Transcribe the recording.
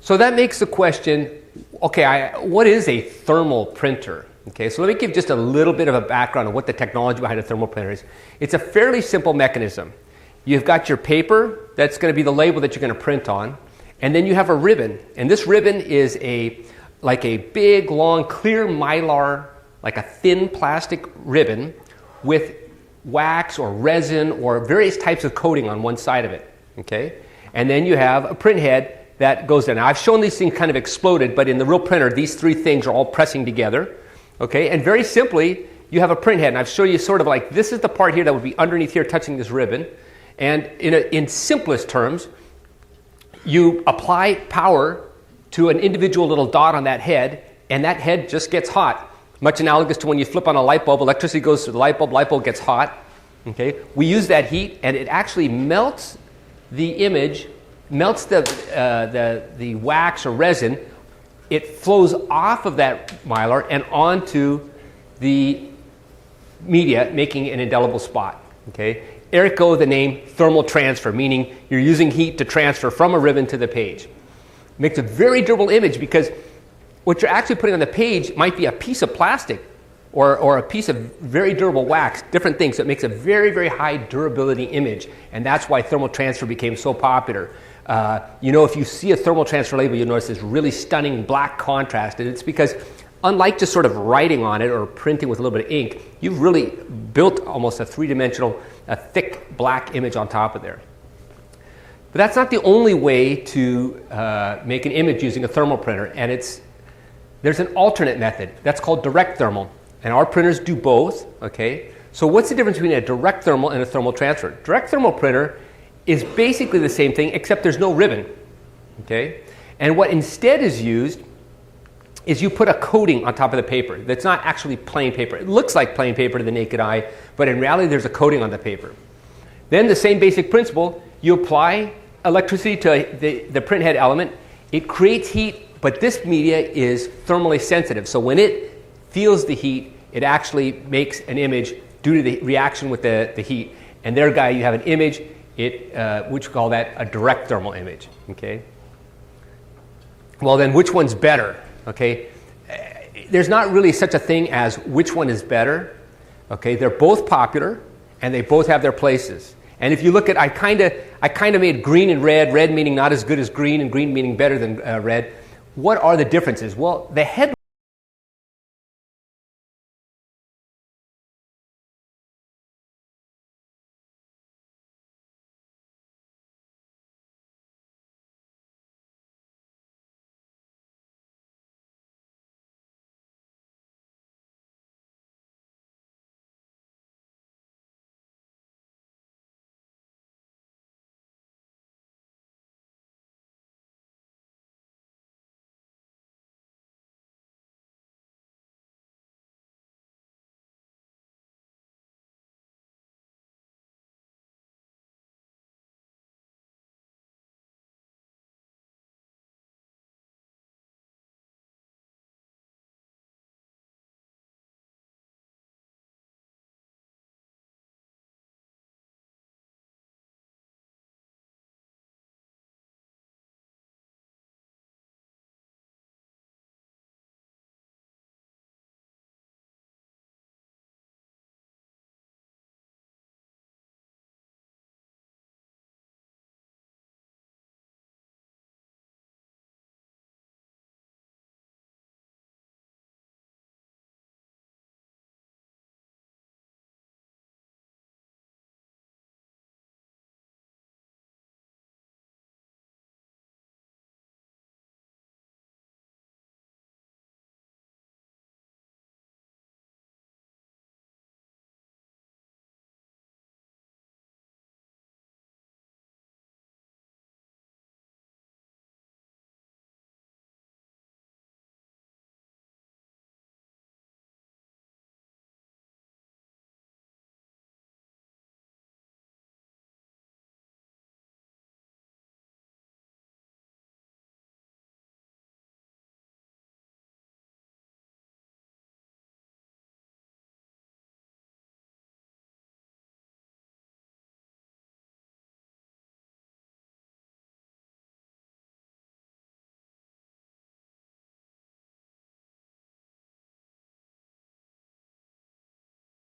So that makes the question, okay, what is a thermal printer? Okay, so let me give just a little bit of a background of what the technology behind a thermal printer is. It's a fairly simple mechanism. You've got your paper, that's going to be the label that you're going to print on, and then you have a ribbon. And this ribbon is like a big, long, clear mylar, like a thin plastic ribbon with wax or resin or various types of coating on one side of it. Okay? And then you have a print head that goes in. Now, I've shown these things kind of exploded, but in the real printer, these three things are all pressing together. Okay, and very simply, you have a print head, and I've shown you sort of like this is the part here that would be underneath here touching this ribbon. And in simplest terms, you apply power to an individual little dot on that head, and that head just gets hot. Much analogous to when you flip on a light bulb, electricity goes to the light bulb gets hot. Okay, we use that heat, and it actually melts the image, melts the wax or resin. It flows off of that mylar and onto the media, making an indelible spot. Okay? Ergo, the name thermal transfer, meaning you're using heat to transfer from a ribbon to the page. Makes a very durable image because what you're actually putting on the page might be a piece of plastic or a piece of very durable wax, different things. So it makes a very, very high durability image, and that's why thermal transfer became so popular. If you see a thermal transfer label, you'll notice this really stunning black contrast, and it's because unlike just sort of writing on it or printing with a little bit of ink, you've really built almost a three-dimensional, a thick black image on top of there. But that's not the only way to make an image using a thermal printer, and there's an alternate method. That's called direct thermal, and our printers do both. Okay, so what's the difference between a direct thermal and a thermal transfer? Direct thermal printer is basically the same thing, except there's no ribbon. Okay, and what instead is used is you put a coating on top of the paper that's not actually plain paper. It looks like plain paper to the naked eye, but in reality there's a coating on the paper. Then the same basic principle, you apply electricity to the print head element. It creates heat, but this media is thermally sensitive. So when it feels the heat, it actually makes an image due to the reaction with the heat. And there, guy, you have an image, which we call that a direct thermal image. Okay. Well, then, which one's better? Okay. There's not really such a thing as which one is better. Okay. They're both popular, and they both have their places. And if you look at, I kind of made green and red meaning not as good as green, and green meaning better than red. What are the differences? Well, the head